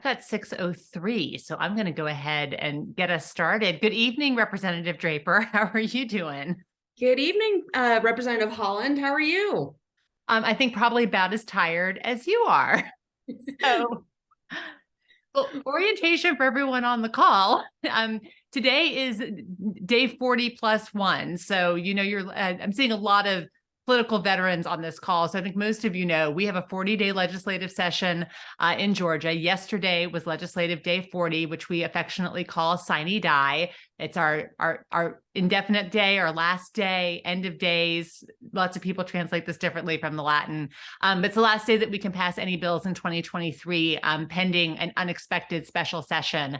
Got 6:03, so I'm going to go ahead and get us started. Good evening, Representative Draper. How are you doing? Good evening, Representative Holland. How are you? I think probably about as tired as you are. So, well, orientation for everyone on the call. Today is day 40 plus one. So, I'm seeing a lot of political veterans on this call. So I think most of you know we have a 40-day legislative session in Georgia. Yesterday was legislative day 40, which we affectionately call sine die. It's our indefinite day, our last day, end of days. Lots of people translate this differently from the Latin. But it's the last day that we can pass any bills in 2023, pending an unexpected special session.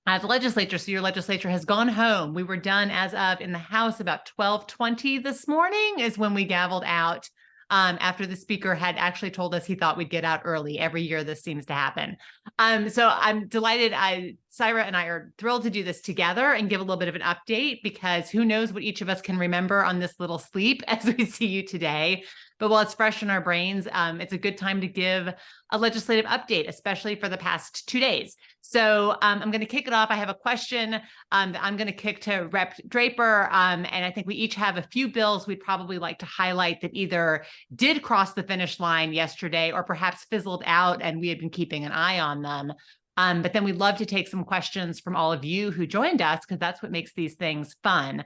The legislature, so your legislature has gone home. We were done as of in the House about 12:20 this morning is when we gavelled out, after the speaker had actually told us he thought we'd get out early. Every year this seems to happen. So I'm delighted. Saira and I are thrilled to do this together and give a little bit of an update, because who knows what each of us can remember on this little sleep as we see you today. But while it's fresh in our brains, it's a good time to give a legislative update, especially for the past 2 days. So I'm going to kick it off. I have a question that I'm going to kick to Rep. Draper. And I think we each have a few bills we'd probably like to highlight that either did cross the finish line yesterday or perhaps fizzled out and we had been keeping an eye on them. But then we'd love to take some questions from all of you who joined us, because that's what makes these things fun.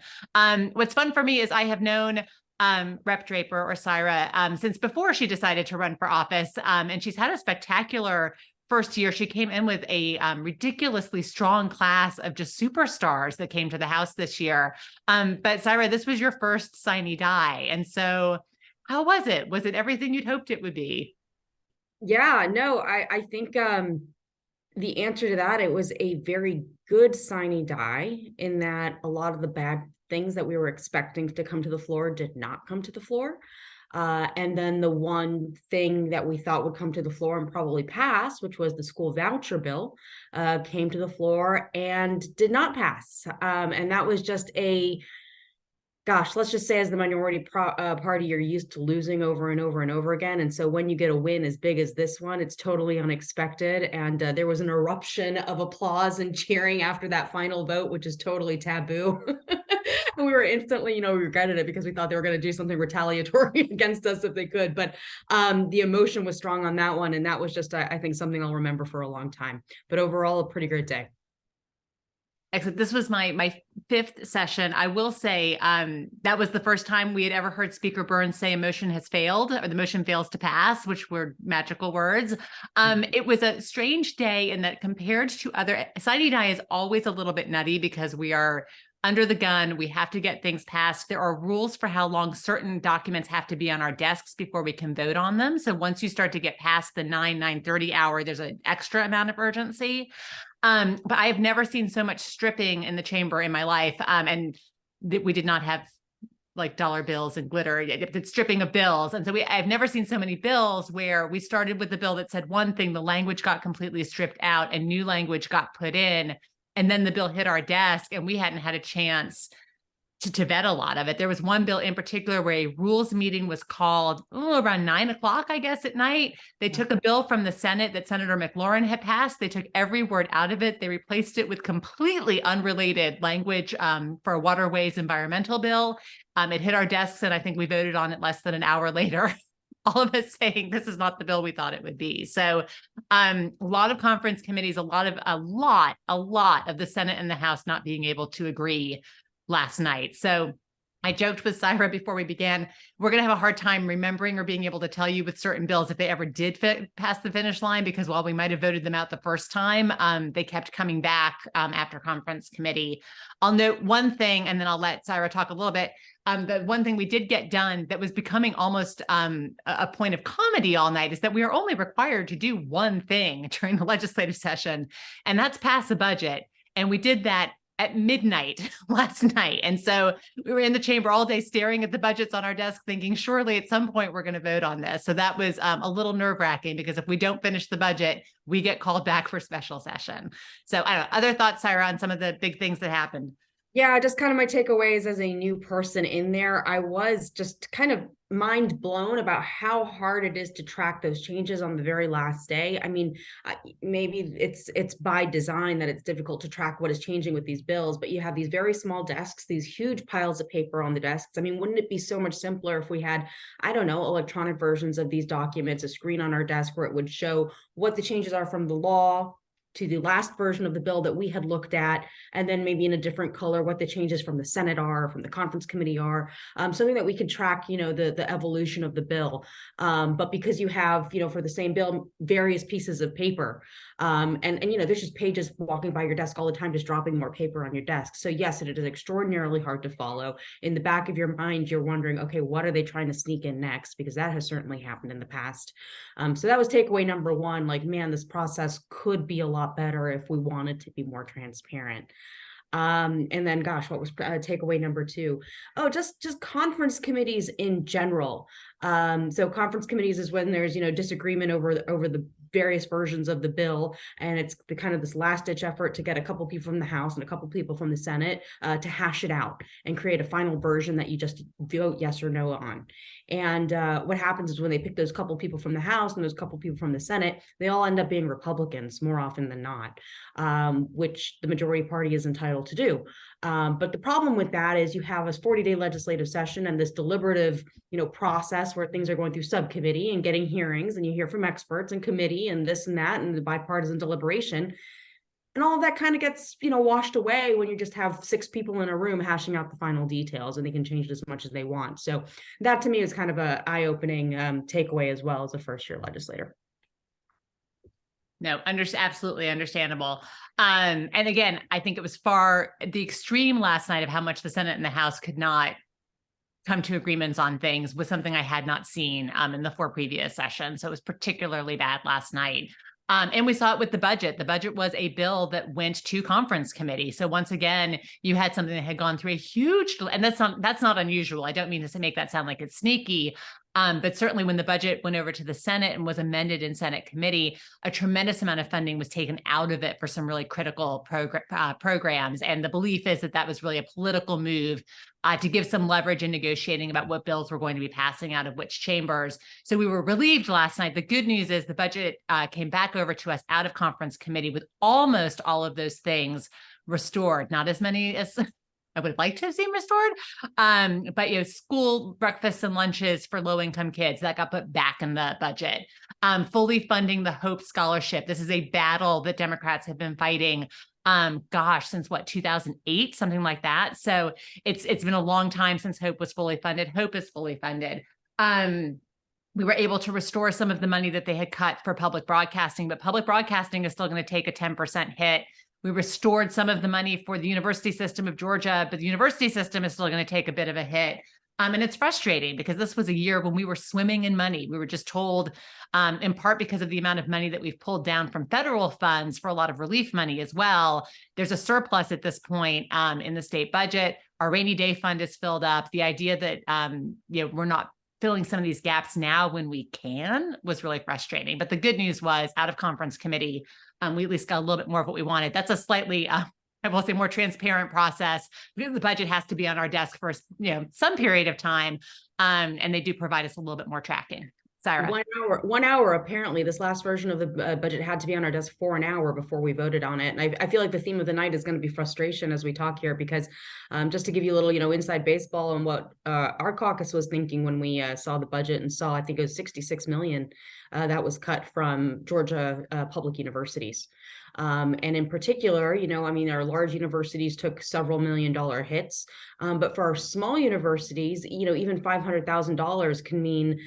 What's fun for me is I have known Rep. Draper, or Saira, since before she decided to run for office. And she's had a spectacular first year. She came in with a ridiculously strong class of just superstars that came to the House this year. But Saira, this was your first sine die. And so how was it? Was it everything you'd hoped it would be? Yeah, no, I think the answer to that, it was a very good sine die, in that a lot of the bad things that we were expecting to come to the floor did not come to the floor. And then the one thing that we thought would come to the floor and probably pass, which was the school voucher bill, came to the floor and did not pass. And that was just gosh, let's just say as the minority party, you're used to losing over and over and over again. And so when you get a win as big as this one, it's totally unexpected. And there was an eruption of applause and cheering after that final vote, which is totally taboo. And we were instantly, regretted it, because we thought they were going to do something retaliatory against us if they could. But the emotion was strong on that one. And that was just, I think, something I'll remember for a long time. But overall, a pretty great day. Excellent. This was my fifth session. I will say that was the first time we had ever heard Speaker Burns say a motion has failed, or the motion fails to pass, which were magical words. It was a strange day in that, compared to other, sine die is always a little bit nutty because we are under the gun. We have to get things passed. There are rules for how long certain documents have to be on our desks before we can vote on them. So once you start to get past the 9:30 hour, there's an extra amount of urgency. But I have never seen so much stripping in the chamber in my life. And we did not have like dollar bills and glitter. It's stripping of bills. And so I've never seen so many bills where we started with the bill that said one thing, the language got completely stripped out and new language got put in. And then the bill hit our desk and we hadn't had a chance to vet a lot of it. There was one bill in particular where a rules meeting was called around 9 o'clock, I guess, at night. They took a bill from the Senate that Senator McLaurin had passed. They took every word out of it. They replaced it with completely unrelated language for a waterways environmental bill. It hit our desks, and I think we voted on it less than an hour later. All of us saying this is not the bill we thought it would be. So a lot of conference committees, a lot of the Senate and the House not being able to agree last night. So I joked with Saira before we began, we're going to have a hard time remembering or being able to tell you with certain bills if they ever did pass the finish line, because while we might have voted them out the first time, they kept coming back after conference committee. I'll note one thing, and then I'll let Saira talk a little bit. The one thing we did get done that was becoming almost a point of comedy all night is that we are only required to do one thing during the legislative session, and that's pass a budget. And we did that at midnight last night. And so we were in the chamber all day staring at the budgets on our desk, thinking, surely at some point we're going to vote on this. So that was a little nerve-wracking, because if we don't finish the budget, we get called back for special session. So I don't know, other thoughts, Saira, on some of the big things that happened? Yeah, just kind of my takeaways as a new person in there. I was just kind of mind blown about how hard it is to track those changes on the very last day. I mean, maybe it's by design that it's difficult to track what is changing with these bills, but you have these very small desks, these huge piles of paper on the desks. I mean, wouldn't it be so much simpler if we had, I don't know, electronic versions of these documents, a screen on our desk where it would show what the changes are from the law to the last version of the bill that we had looked at, and then maybe in a different color what the changes from the Senate are, from the conference committee are, something that we could track, the evolution of the bill. But because you have, for the same bill, various pieces of paper, and there's just pages walking by your desk all the time, just dropping more paper on your desk. So yes, it is extraordinarily hard to follow. In the back of your mind, you're wondering, okay, what are they trying to sneak in next? Because that has certainly happened in the past. So that was takeaway number one. Like, man, this process could be a lot better if we wanted to be more transparent. And then, gosh, what was takeaway number two? Oh, just conference committees in general. So conference committees is when there's, disagreement over the various versions of the bill, and it's the kind of this last ditch effort to get a couple people from the House and a couple people from the Senate to hash it out and create a final version that you just vote yes or no on. And what happens is when they pick those couple people from the House and those couple people from the Senate, they all end up being Republicans more often than not, which the majority party is entitled to do. But the problem with that is you have this 40-day legislative session and this deliberative, process where things are going through subcommittee and getting hearings, and you hear from experts and committee and this and that and the bipartisan deliberation. And all of that kind of gets, washed away when you just have 6 people in a room hashing out the final details, and they can change it as much as they want. So that to me is kind of an eye-opening takeaway as well as a first-year legislator. No, absolutely understandable. And again, I think it was far the extreme last night of how much the Senate and the House could not come to agreements on things was something I had not seen in the 4 previous sessions. So it was particularly bad last night. And we saw it with the budget. The budget was a bill that went to conference committee. So once again, you had something that had gone through a huge, and that's not unusual. I don't mean to make that sound like it's sneaky. But certainly when the budget went over to the Senate and was amended in Senate committee, a tremendous amount of funding was taken out of it for some really critical programs. And the belief is that that was really a political move to give some leverage in negotiating about what bills were going to be passing out of which chambers. So we were relieved last night. The good news is the budget came back over to us out of conference committee with almost all of those things restored. Not as many as I would like to have seen restored. But, school breakfasts and lunches for low-income kids, that got put back in the budget. Fully funding the Hope Scholarship. This is a battle that Democrats have been fighting, since 2008, something like that. So it's been a long time since Hope was fully funded. Hope is fully funded. We were able to restore some of the money that they had cut for public broadcasting, but public broadcasting is still going to take a 10% hit. We restored some of the money for the university system of Georgia, but the university system is still going to take a bit of a hit. And it's frustrating because this was a year when we were swimming in money. We were just told, in part because of the amount of money that we've pulled down from federal funds for a lot of relief money as well. There's a surplus at this point in the state budget. Our rainy day fund is filled up. The idea that we're not filling some of these gaps now when we can was really frustrating. But the good news was out of conference committee, we at least got a little bit more of what we wanted. That's a slightly, I will say, more transparent process because the budget has to be on our desk for some period of time, and they do provide us a little bit more tracking. Saira. 1 hour. Apparently, this last version of the budget had to be on our desk for an hour before we voted on it. And I feel like the theme of the night is going to be frustration as we talk here, because just to give you a little, inside baseball on what our caucus was thinking when we saw the budget and saw, I think it was 66 million that was cut from Georgia public universities. And in particular, our large universities took several $million hits. But for our small universities, even $500,000 can mean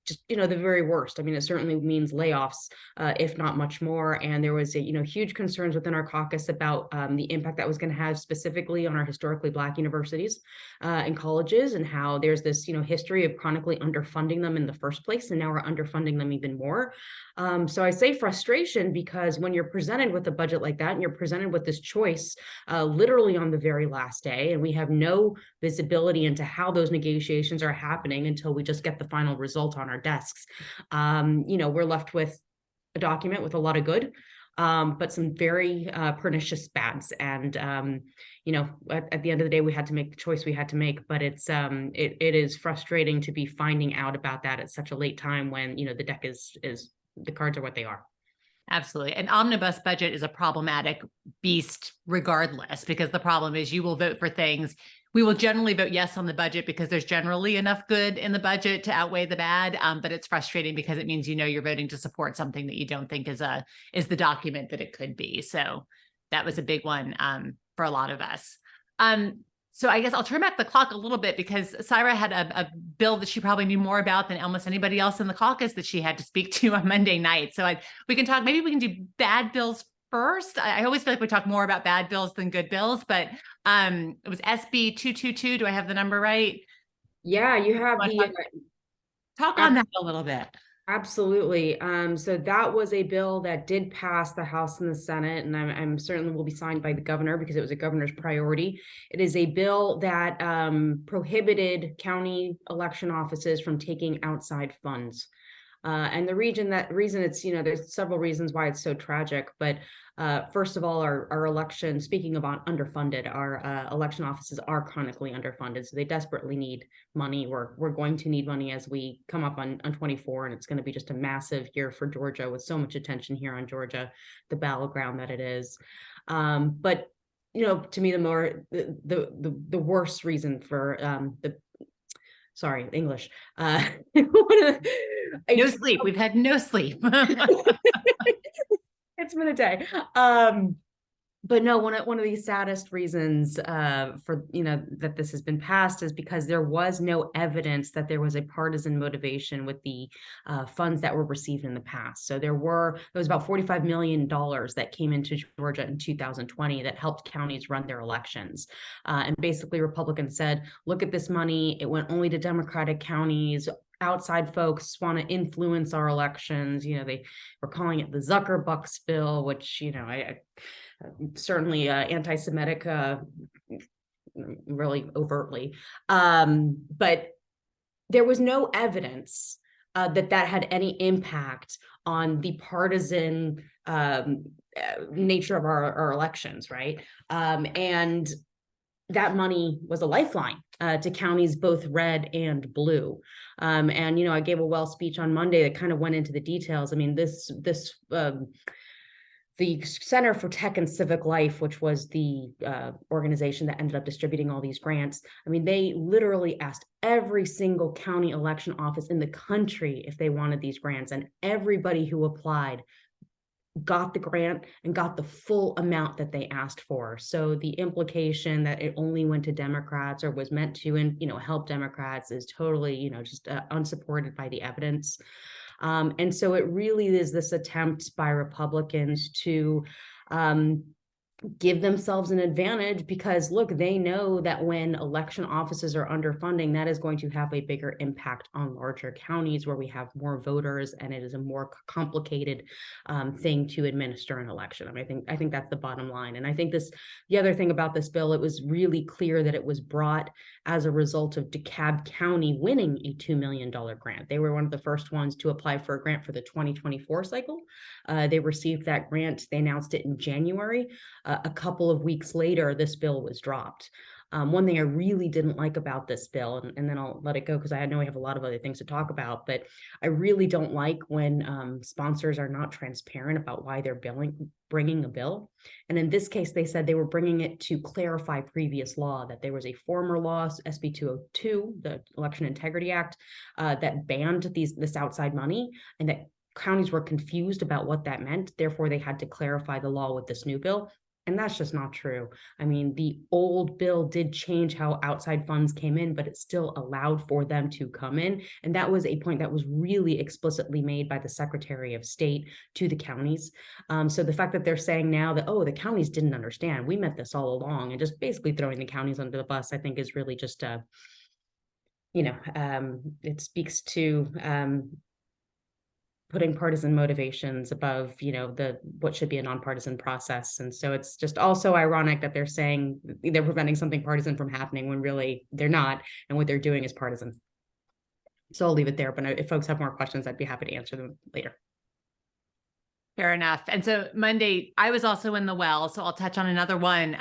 just, the very worst. I mean, it certainly means layoffs, if not much more. And there was, huge concerns within our caucus about the impact that was going to have specifically on our historically Black universities and colleges, and how there's this, history of chronically underfunding them in the first place. And now we're underfunding them even more. So I say frustration because when you're presented with a budget like that and you're presented with this choice literally on the very last day, and we have no visibility into how those negotiations are happening until we just get the final result on our desks, we're left with a document with a lot of good, but some very pernicious bads. And you know, at the end of the day, we had to make the choice we had to make. But it is frustrating to be finding out about that at such a late time when, you know, the deck is the cards are what they are. Absolutely. An omnibus budget is a problematic beast regardless, because the problem is you will vote for things. We will generally vote yes on the budget because there's generally enough good in the budget to outweigh the bad. But it's frustrating because it means, you know, you're voting to support something that you don't think is the document that it could be. So that was a big one for a lot of us. So I guess I'll turn back the clock a little bit because Saira had a bill that she probably knew more about than almost anybody else in the caucus that she had to speak to on Monday night. So we can talk, maybe we can do bad bills first. I always feel like we talk more about bad bills than good bills, but it was SB 222. Do I have the number right? Yeah, you have the talk on that a little bit. Absolutely. So that was a bill that did pass the House and the Senate, and I'm certainly will be signed by the governor because it was a governor's priority. It is a bill that prohibited county election offices from taking outside funds. And the reason it's, you know, there's several reasons why it's so tragic, but first of all, our election, speaking about underfunded, our election offices are chronically underfunded. So they desperately need money. We're going to need money as we come up on 24, and it's going to be just a massive year for Georgia with so much attention here on Georgia, the battleground that it is. But you know, to me, the worst reason for sorry, English. No sleep. We've had no sleep. It's been a day. But no, one of the saddest reasons for, you know, that this has been passed is because there was no evidence that there was a partisan motivation with the funds that were received in the past. So there was about $45 million that came into Georgia in 2020 that helped counties run their elections. And basically Republicans said, look at this money. It went only to Democratic counties. Outside folks want to influence our elections. You know, they were calling it the Zuckerbucks bill, which, you know, I certainly anti-Semitic, really overtly. But there was no evidence that had any impact on the partisan nature of our elections, right? And that money was a lifeline to counties both red and blue. And, you know, I gave a well speech on Monday that kind of went into the details. I mean, the Center for Tech and Civic Life, which was the organization that ended up distributing all these grants, I mean, they literally asked every single county election office in the country if they wanted these grants, and everybody who applied got the grant and got the full amount that they asked for. So the implication that it only went to Democrats or was meant to, and, you know, help Democrats is totally, you know, just unsupported by the evidence. And so it really is this attempt by Republicans to give themselves an advantage because, look, they know that when election offices are underfunding, that is going to have a bigger impact on larger counties where we have more voters, and it is a more complicated thing to administer an election. I mean, I think that's the bottom line. And I think the other thing about this bill, it was really clear that it was brought as a result of DeKalb County winning a $2 million grant. They were one of the first ones to apply for a grant for the 2024 cycle. They received that grant. They announced it in January. A couple of weeks later, this bill was dropped. One thing I really didn't like about this bill, and then I'll let it go because I know we have a lot of other things to talk about, but I really don't like when sponsors are not transparent about why they're bringing a bill. And in this case, they said they were bringing it to clarify previous law, that there was a former law, SB 202, the Election Integrity Act, that banned this outside money, and that counties were confused about what that meant. Therefore, they had to clarify the law with this new bill. And that's just not true. I mean, the old bill did change how outside funds came in, but it still allowed for them to come in. And that was a point that was really explicitly made by the Secretary of State to the counties. So the fact that they're saying now that, oh, the counties didn't understand, we meant this all along, and just basically throwing the counties under the bus, I think is really just, it speaks to putting partisan motivations above, you know, what should be a nonpartisan process. And so it's just also ironic that they're saying they're preventing something partisan from happening when really they're not, and what they're doing is partisan. So I'll leave it there, but if folks have more questions, I'd be happy to answer them later. Fair enough. And so Monday, I was also in the well. So I'll touch on another one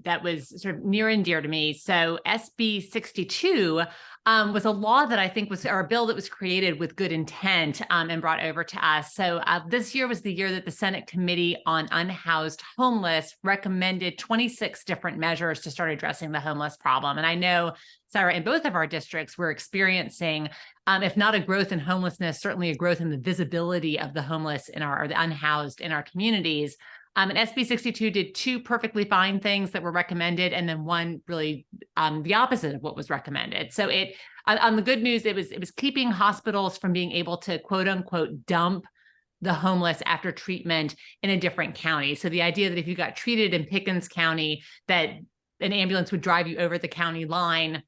that was sort of near and dear to me. So SB 62 was a law that I think was, or a bill that was created with good intent and brought over to us. So this year was the year that the Senate Committee on Unhoused Homeless recommended 26 different measures to start addressing the homeless problem. And I know, Saira, in both of our districts, we're experiencing, if not a growth in homelessness, certainly a growth in the visibility of the homeless or the unhoused in our communities. And SB 62 did two perfectly fine things that were recommended, and then one really the opposite of what was recommended. So on the good news, it was keeping hospitals from being able to quote unquote dump the homeless after treatment in a different county. So the idea that if you got treated in Pickens County, that an ambulance would drive you over the county line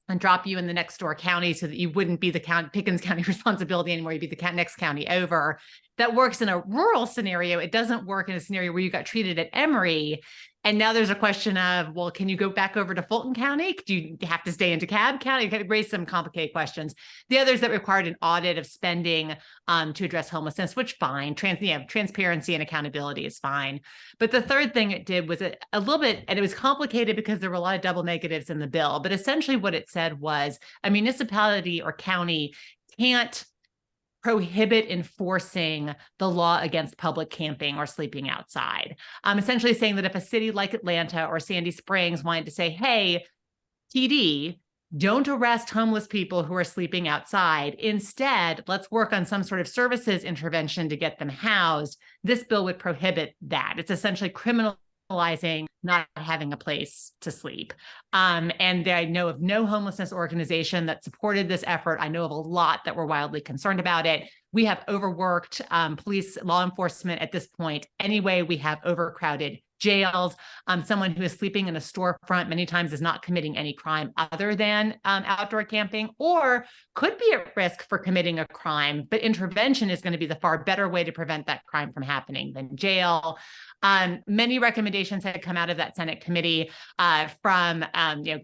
and drop you in the next door county so that you wouldn't be the Pickens County responsibility anymore. You'd be the next county over. That works in a rural scenario. It doesn't work in a scenario where you got treated at Emory. And now there's a question of, well, can you go back over to Fulton County? Do you have to stay in DeKalb County? It raise some complicated questions. The others that required an audit of spending to address homelessness, which fine, transparency and accountability is fine. But the third thing it did was a little bit, and it was complicated because there were a lot of double negatives in the bill, but essentially what it said was a municipality or county can't prohibit enforcing the law against public camping or sleeping outside. Essentially saying that if a city like Atlanta or Sandy Springs wanted to say, hey, PD, don't arrest homeless people who are sleeping outside. Instead, let's work on some sort of services intervention to get them housed. This bill would prohibit that. It's essentially criminalizing not having a place to sleep. And I know of no homelessness organization that supported this effort. I know of a lot that were wildly concerned about it. We have overworked police, law enforcement at this point. Anyway, we have overcrowded jails. Someone who is sleeping in a storefront many times is not committing any crime other than outdoor camping, or could be at risk for committing a crime, but intervention is going to be the far better way to prevent that crime from happening than jail. Many recommendations had come out of that Senate committee from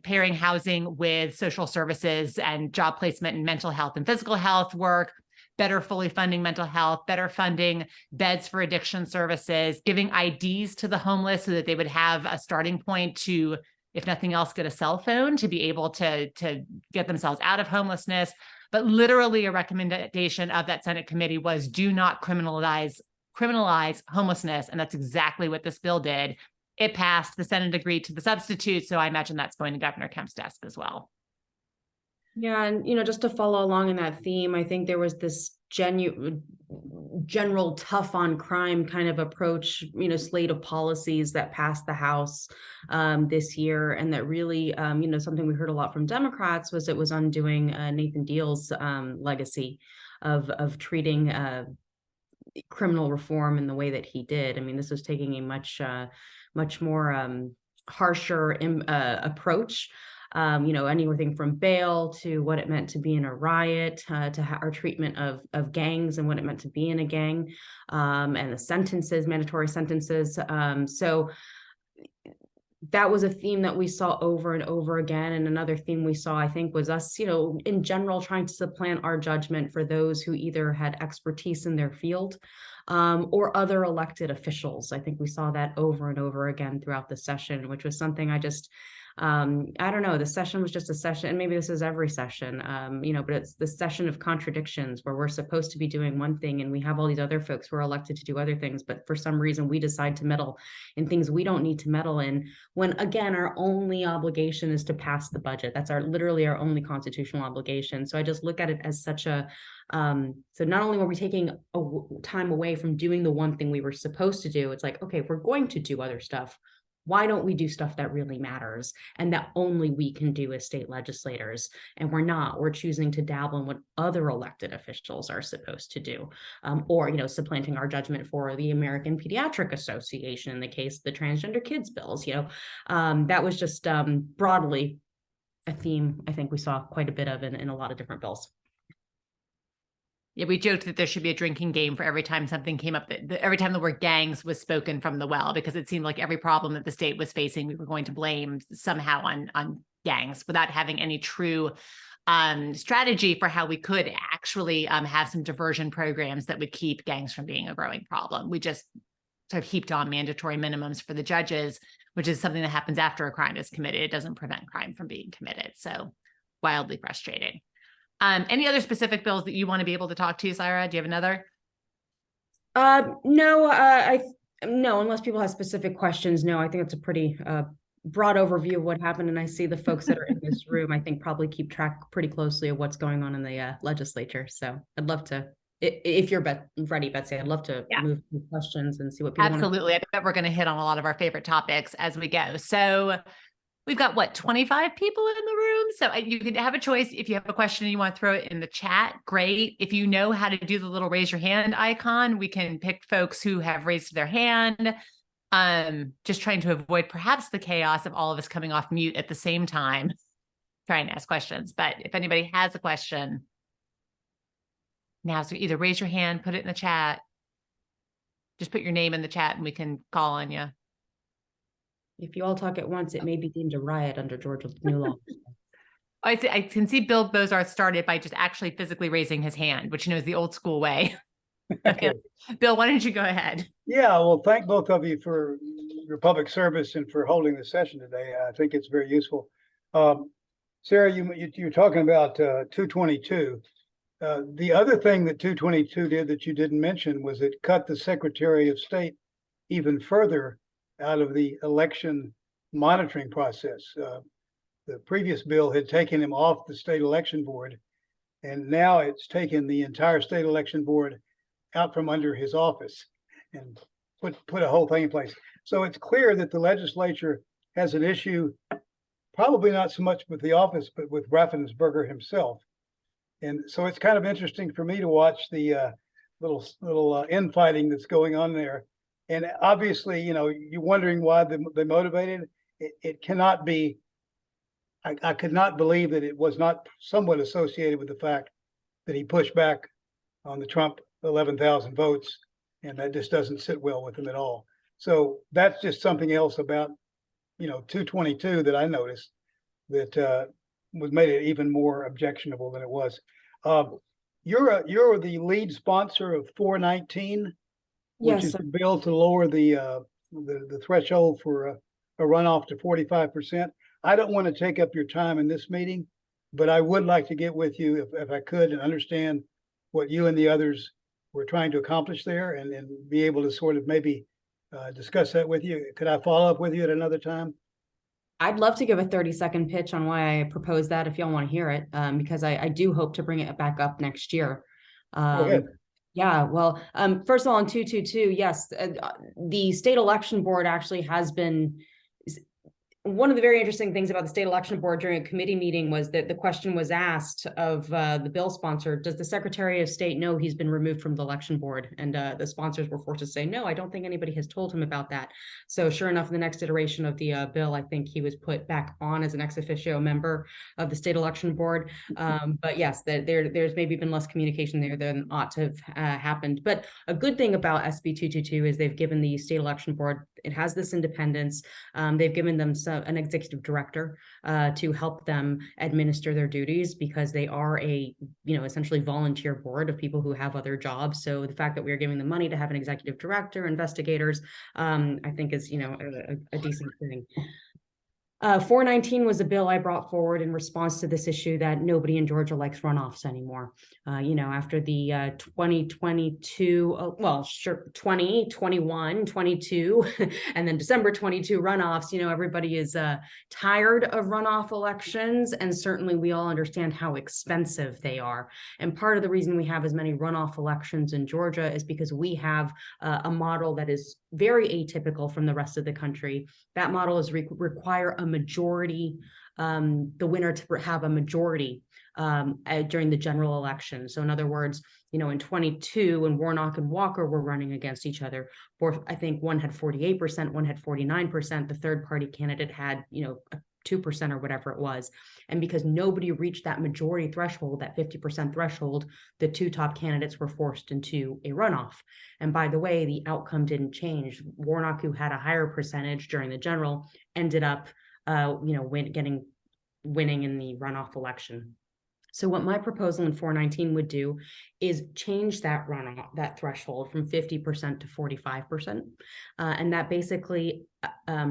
pairing housing with social services and job placement and mental health and physical health work, better fully funding mental health, better funding beds for addiction services, giving IDs to the homeless so that they would have a starting point to, if nothing else, get a cell phone to be able to get themselves out of homelessness. But literally a recommendation of that Senate committee was do not criminalize homelessness. And that's exactly what this bill did. It passed, the Senate agreed to the substitute. So I imagine that's going to Governor Kemp's desk as well. Yeah, and just to follow along in that theme, I think there was this general tough on crime kind of approach, slate of policies that passed the House this year, and that really, something we heard a lot from Democrats was it was undoing Nathan Deal's legacy of treating criminal reform in the way that he did. I mean, this was taking a much more harsher approach. Anything from bail to what it meant to be in a riot, to our treatment of gangs and what it meant to be in a gang, and the sentences, mandatory sentences. So that was a theme that we saw over and over again. And another theme we saw, I think, was us, in general, trying to supplant our judgment for those who either had expertise in their field or other elected officials. I think we saw that over and over again throughout the session, which was something I just, I don't know, the session was just a session, and maybe this is every session, but it's the session of contradictions where we're supposed to be doing one thing and we have all these other folks who are elected to do other things, but for some reason we decide to meddle in things we don't need to meddle in, when again, our only obligation is to pass the budget. That's literally our only constitutional obligation. So I just look at it as such a, so not only were we taking time away from doing the one thing we were supposed to do, it's like, okay, if we're going to do other stuff, why don't we do stuff that really matters and that only we can do as state legislators? And we're choosing to dabble in what other elected officials are supposed to do, or, supplanting our judgment for the American Pediatric Association in the case of the transgender kids bills. That was just broadly a theme I think we saw quite a bit of in a lot of different bills. Yeah, we joked that there should be a drinking game for every time something came up, every time the word gangs was spoken from the well, because it seemed like every problem that the state was facing, we were going to blame somehow on gangs without having any true strategy for how we could actually have some diversion programs that would keep gangs from being a growing problem. We just sort of heaped on mandatory minimums for the judges, which is something that happens after a crime is committed. It doesn't prevent crime from being committed. So wildly frustrating. Any other specific bills that you want to be able to talk to, Saira? Do you have another? No, unless people have specific questions. No, I think it's a pretty broad overview of what happened. And I see the folks that are in this room, I think probably keep track pretty closely of what's going on in the legislature. So I'd love to, if you're ready, Betsy, I'd love to move to questions and see what people Absolutely. I bet we're going to hit on a lot of our favorite topics as we go. So we've got what, 25 people in the room? So you can have a choice. If you have a question and you want to throw it in the chat, great. If you know how to do the little raise your hand icon, we can pick folks who have raised their hand. Just trying to avoid perhaps the chaos of all of us coming off mute at the same time, trying to ask questions. But if anybody has a question, now, so either raise your hand, put it in the chat. Just put your name in the chat and we can call on you. If you all talk at once, it may be deemed a riot under Georgia's new law. I can see Bill Bozarth started by just actually physically raising his hand, which is the old school way. Okay. Bill, why don't you go ahead? Yeah, well, thank both of you for your public service and for holding this session today. I think it's very useful. Sarah, you're talking about 222. The other thing that 222 did that you didn't mention was it cut the Secretary of State even further out of the election monitoring process. The previous bill had taken him off the state election board, and now it's taken the entire state election board out from under his office and put a whole thing in place. So it's clear that the legislature has an issue, probably not so much with the office, but with Raffensperger himself. And so it's kind of interesting for me to watch the little infighting that's going on there. And obviously, you're wondering why they motivated. It cannot be. I could not believe that it was not somewhat associated with the fact that he pushed back on the Trump 11,000 votes, and that just doesn't sit well with him at all. So that's just something else about 222 that I noticed that made it even more objectionable than it was. You're the lead sponsor of 419, which is a bill to lower the threshold for a runoff to 45%. I don't want to take up your time in this meeting, but I would like to get with you if I could and understand what you and the others were trying to accomplish there and be able to sort of maybe discuss that with you. Could I follow up with you at another time? I'd love to give a 30-second pitch on why I proposed that if y'all want to hear it, because I do hope to bring it back up next year. Go ahead. Yeah, well, first of all, on 222, yes, the state election board actually has been. One of the very interesting things about the state election board during a committee meeting was that the question was asked of the bill sponsor, does the Secretary of State know he's been removed from the election board? And the sponsors were forced to say, no, I don't think anybody has told him about that. So sure enough, in the next iteration of the bill, I think he was put back on as an ex officio member of the state election board. But yes, there's maybe been less communication there than ought to have happened. But a good thing about SB 222 is they've given the state election board, it has this independence. They've given them an executive director to help them administer their duties because they are a, essentially volunteer board of people who have other jobs. So the fact that we are giving them money to have an executive director, investigators, I think is, a decent thing. 419 was a bill I brought forward in response to this issue that nobody in Georgia likes runoffs anymore. After the 2022, 20, 21, 22, and then December 22 runoffs, everybody is tired of runoff elections. And certainly we all understand how expensive they are. And part of the reason we have as many runoff elections in Georgia is because we have a model that is very atypical from the rest of the country. That model is require a majority, the winner to have a majority during the general election. So in other words, in 22, when Warnock and Walker were running against each other, I think one had 48%, one had 49%. The third party candidate had, 2% or whatever it was. And because nobody reached that majority threshold, that 50% threshold, the two top candidates were forced into a runoff. And by the way, the outcome didn't change. Warnock, who had a higher percentage during the general, ended up, winning in the runoff election. So what my proposal in 419 would do is change that runoff, that threshold from 50% to 45%. And that basically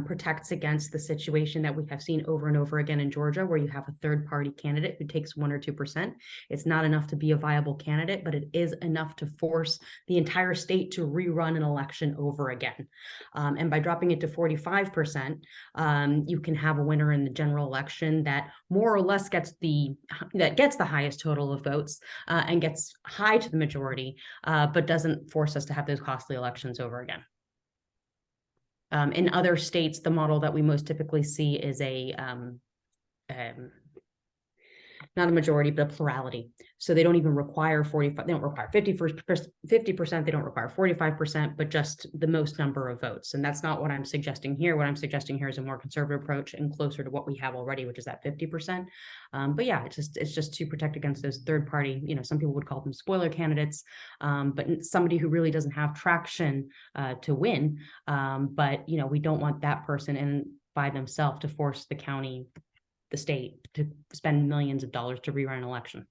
protects against the situation that we have seen over and over again in Georgia, where you have a third party candidate who takes 1 or 2%. It's not enough to be a viable candidate, but it is enough to force the entire state to rerun an election over again. And by dropping it to 45%, you can have a winner in the general election that more or less gets the highest total of votes and gets high to the majority, but doesn't force us to have those costly elections over again. In other states, the model that we most typically see is not a majority, but a plurality. So they don't even require 45, they don't require 50%, they don't require 45%, but just the most number of votes. And that's not what I'm suggesting here. What I'm suggesting here is a more conservative approach and closer to what we have already, which is that 50%. But yeah, it's just to protect against those third party, some people would call them spoiler candidates, but somebody who really doesn't have traction to win. But we don't want that person in by themselves to force the county, the state, to spend millions of dollars to rerun an election.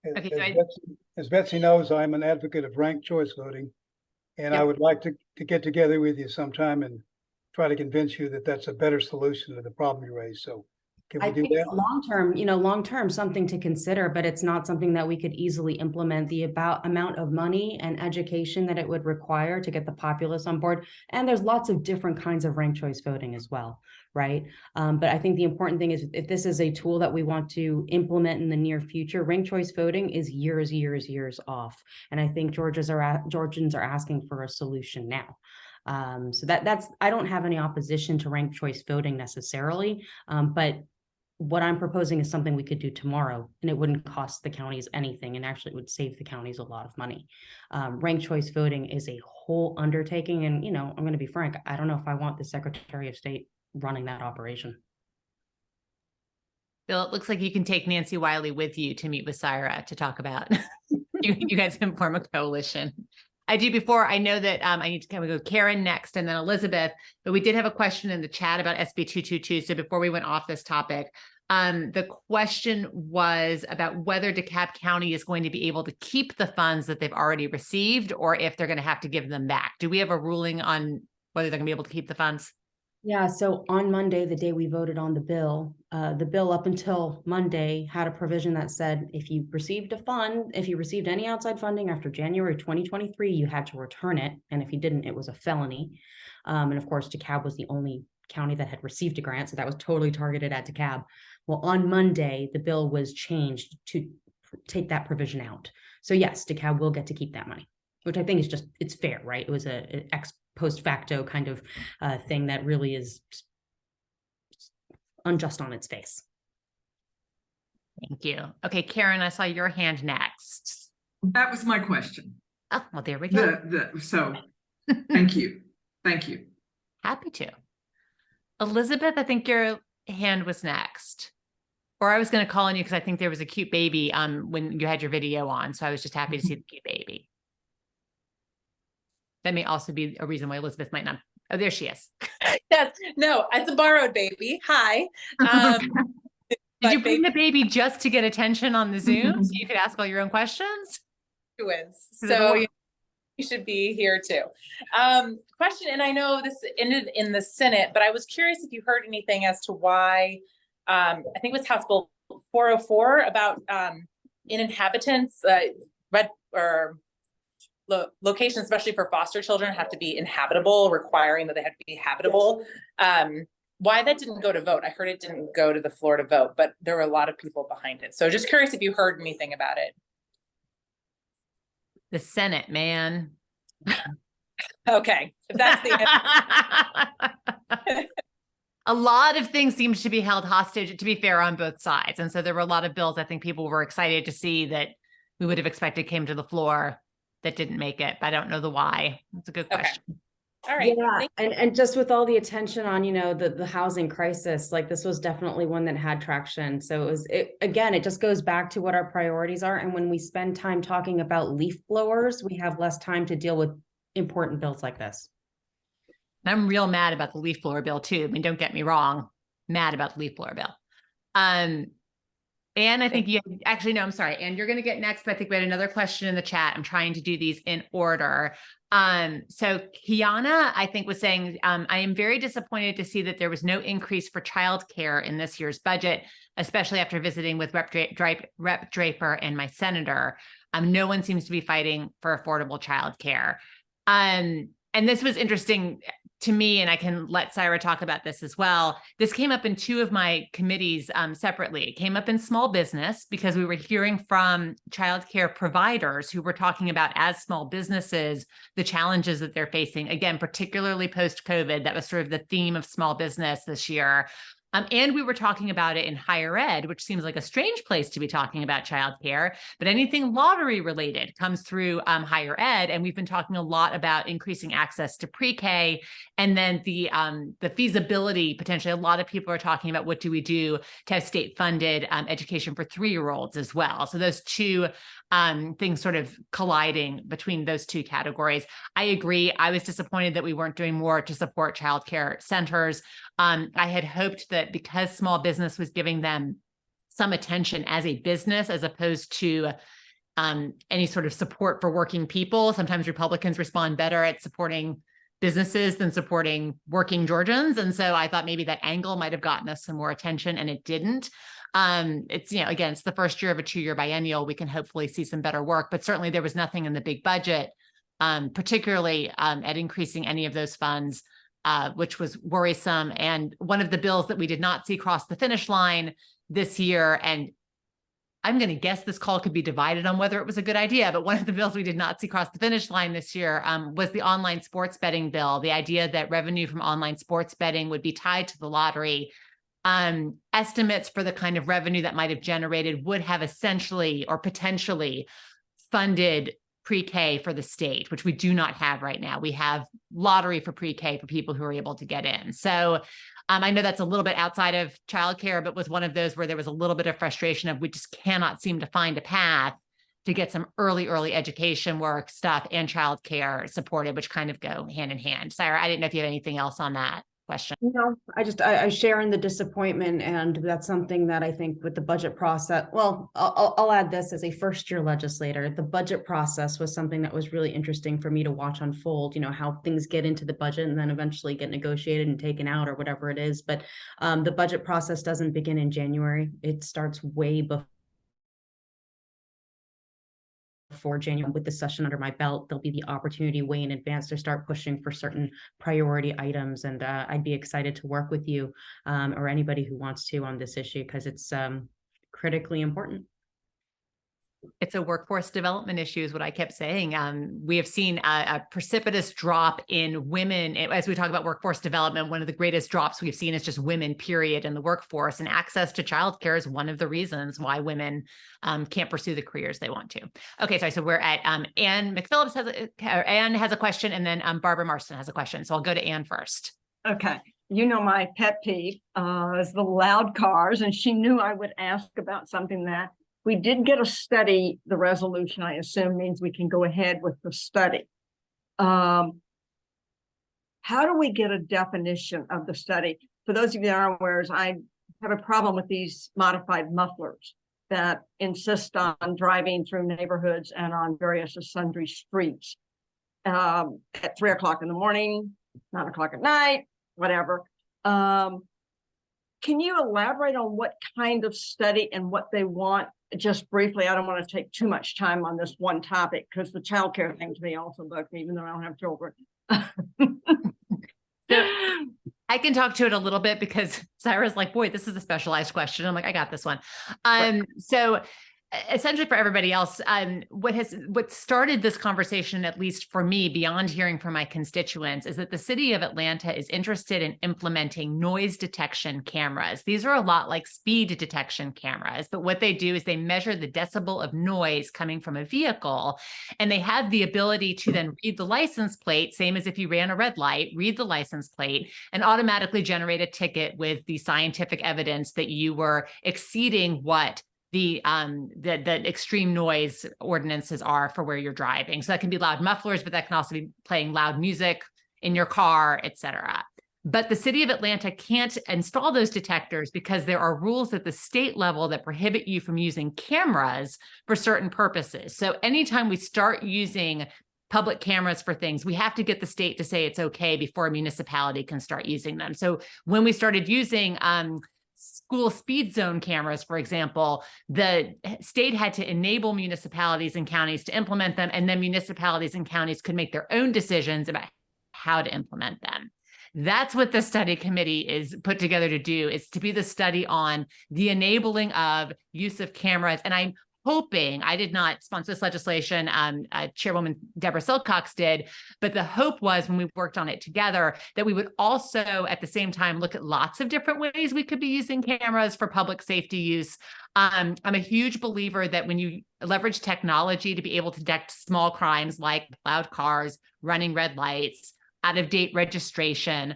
Okay, As Betsy knows, I'm an advocate of ranked choice voting, and I would like to get together with you sometime and try to convince you that that's a better solution to the problem you raised. So can we do that? Long term, something to consider, but it's not something that we could easily implement. The amount of money and education that it would require to get the populace on board. And there's lots of different kinds of ranked choice voting as well, right? But I think the important thing is, if this is a tool that we want to implement in the near future, ranked choice voting is years off. And I think Georgians are asking for a solution now. So that's, I don't have any opposition to ranked choice voting necessarily, but what I'm proposing is something we could do tomorrow, and it wouldn't cost the counties anything, and actually it would save the counties a lot of money. Ranked choice voting is a whole undertaking, and I'm going to be frank, I don't know if I want the Secretary of State running that operation. Bill, it looks like you can take Nancy Wiley with you to meet with Saira to talk about you guys can form a coalition. I do, before I know that I need to kind of go Karen next and then Elizabeth, but we did have a question in the chat about SB 222. So before we went off this topic, the question was about whether DeKalb County is going to be able to keep the funds that they've already received, or if they're going to have to give them back. Do we have a ruling on whether they're going to be able to keep the funds? Yeah, so on Monday, the day we voted on the bill up until Monday had a provision that said if you received any outside funding after January 2023, you had to return it. And if you didn't, it was a felony. And of course, DeKalb was the only county that had received a grant, so that was totally targeted at DeKalb. Well, on Monday, the bill was changed to take that provision out. So yes, DeKalb will get to keep that money, which I think is it's fair, right? It was an ex post facto kind of thing that really is unjust on its face. Thank you. Okay, Karen, I saw your hand next. That was my question. Oh, well, there we go. So thank you. Thank you. Happy to. Elizabeth, I think your hand was next. Or I was going to call on you because I think there was a cute baby when you had your video on. So I was just happy to see the cute baby. That may also be a reason why Elizabeth might not. Oh, there she is. Yes, no, it's a borrowed baby. Hi. Did you bring the baby just to get attention on the Zoom so you could ask all your own questions? Twins. So you should be here too. Question, and I know this ended in the Senate, but I was curious if you heard anything as to why, I think it was House Bill 404 about inhabitants, locations, especially for foster children, have to be inhabitable, requiring that they have to be habitable. Why that didn't go to vote? I heard it didn't go to the floor to vote, but there were a lot of people behind it. So just curious if you heard anything about it. The Senate, man. Okay, if that's the a lot of things seemed to be held hostage, to be fair, on both sides. And so there were a lot of bills I think people were excited to see that we would have expected came to the floor that didn't make it, but I don't know the why. That's a good question. All right. Yeah, and just with all the attention on, the housing crisis, like this was definitely one that had traction. So again, it just goes back to what our priorities are. And when we spend time talking about leaf blowers, we have less time to deal with important bills like this. I'm real mad about the leaf blower bill too. I mean, don't get me wrong, mad about the leaf blower bill. And I think you actually, no, I'm sorry. And you're going to get next, but I think we had another question in the chat. I'm trying to do these in order. So Kiana, I think, was saying, I am very disappointed to see that there was no increase for childcare in this year's budget, especially after visiting with Rep. Draper and my senator. No one seems to be fighting for affordable childcare. And this was interesting to me, and I can let Saira talk about this as well. This came up in two of my committees separately. It came up in small business because we were hearing from childcare providers who were talking about, as small businesses, the challenges that they're facing, again, particularly post-COVID. That was sort of the theme of small business this year. And we were talking about it in higher ed, which seems like a strange place to be talking about childcare, but anything lottery related comes through higher ed. And we've been talking a lot about increasing access to pre-K, and then the feasibility, potentially a lot of people are talking about, what do we do to have state funded education for 3-year-olds as well. So those two things sort of colliding between those two categories. I agree. I was disappointed that we weren't doing more to support childcare centers. I had hoped that because small business was giving them some attention as a business, as opposed to any sort of support for working people. Sometimes Republicans respond better at supporting businesses than supporting working Georgians. And so I thought maybe that angle might have gotten us some more attention, and it didn't. It's, again, it's the first year of a 2-year biennial. We can hopefully see some better work, but certainly there was nothing in the big budget, particularly at increasing any of those funds, which was worrisome. And one of the bills that we did not see cross the finish line this year, and I'm going to guess this call could be divided on whether it was a good idea, but one of the bills we did not see cross the finish line this year was the online sports betting bill. The idea that revenue from online sports betting would be tied to the lottery. Estimates for the kind of revenue that might have generated would have essentially or potentially funded pre-K for the state, which we do not have right now. We have lottery for pre-K for people who are able to get in. So I know that's a little bit outside of childcare, but was one of those where there was a little bit of frustration of, we just cannot seem to find a path to get some early education work stuff and childcare supported, which kind of go hand in hand. Saira, I didn't know if you have anything else on that question. No, I share in the disappointment, and that's something that I think with the budget process, well, I'll add this as a first-year legislator. The budget process was something that was really interesting for me to watch unfold, how things get into the budget and then eventually get negotiated and taken out or whatever it is. But the budget process doesn't begin in January. It starts way before January. With the session under my belt, there'll be the opportunity way in advance to start pushing for certain priority items. And I'd be excited to work with you or anybody who wants to on this issue, because it's critically important. It's a workforce development issue is what I kept saying. We have seen a precipitous drop in women. As we talk about workforce development, one of the greatest drops we've seen is just women, period, in the workforce. And access to childcare is one of the reasons why women can't pursue the careers they want to. Okay, sorry. So we're at Ann McPhillips Ann has a question, and then Barbara Marston has a question. So I'll go to Ann first. Okay. My pet peeve is the loud cars, and she knew I would ask about something that we did get a study. The resolution, I assume, means we can go ahead with the study. How do we get a definition of the study? For those of you that aren't aware, I have a problem with these modified mufflers that insist on driving through neighborhoods and on various and sundry streets at 3 o'clock in the morning, 9 o'clock at night, whatever. Can you elaborate on what kind of study and what they want? Just briefly, I don't want to take too much time on this one topic, because the childcare thing to me also bugs me, even though I don't have children. So I can talk to it a little bit, because Saira's like, boy, this is a specialized question. I'm like, I got this one. So essentially for everybody else, what started this conversation, at least for me, beyond hearing from my constituents, is that the city of Atlanta is interested in implementing noise detection cameras. These are a lot like speed detection cameras, but what they do is they measure the decibel of noise coming from a vehicle, and they have the ability to then read the license plate, same as if you ran a red light, read the license plate, and automatically generate a ticket with the scientific evidence that you were exceeding what the extreme noise ordinances are for where you're driving. So that can be loud mufflers, but that can also be playing loud music in your car, et cetera. But the city of Atlanta can't install those detectors because there are rules at the state level that prohibit you from using cameras for certain purposes. So anytime we start using public cameras for things, we have to get the state to say it's okay before a municipality can start using them. So when we started using school speed zone cameras, for example, the state had to enable municipalities and counties to implement them, and then municipalities and counties could make their own decisions about how to implement them. That's what the study committee is put together to do, is to be the study on the enabling of use of cameras. And I'm hoping, I did not sponsor this legislation, Chairwoman Deborah Silcox did, but the hope was when we worked on it together that we would also at the same time look at lots of different ways we could be using cameras for public safety use. I'm a huge believer that when you leverage technology to be able to detect small crimes like loud cars, running red lights, out-of-date registration,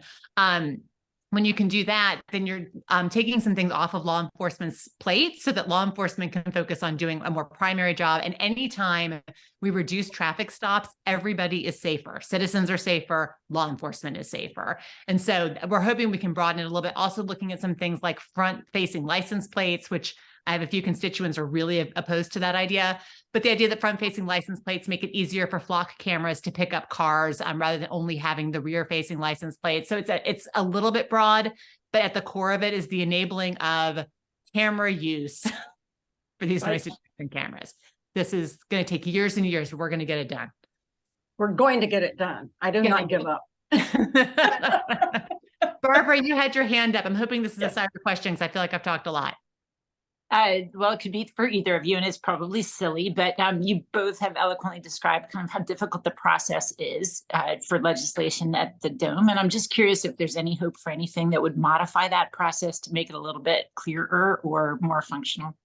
when you can do that, then you're taking some things off of law enforcement's plate so that law enforcement can focus on doing a more primary job. And anytime we reduce traffic stops, everybody is safer. Citizens are safer, law enforcement is safer. And so we're hoping we can broaden it a little bit, also looking at some things like front-facing license plates, which I have a few constituents who are really opposed to that idea, but the idea that front-facing license plates make it easier for flock cameras to pick up cars rather than only having the rear-facing license plates. So it's a little bit broad, but at the core of it is the enabling of camera use for these noise detection cameras. This is going to take years and years, but we're going to get it done. We're going to get it done. I do not give up. Barbara, you had your hand up. I'm hoping this is a Saira question because I feel like I've talked a lot. Well, it could be for either of you, and it's probably silly, but you both have eloquently described kind of how difficult the process is for legislation at the Dome. And I'm just curious if there's any hope for anything that would modify that process to make it a little bit clearer or more functional.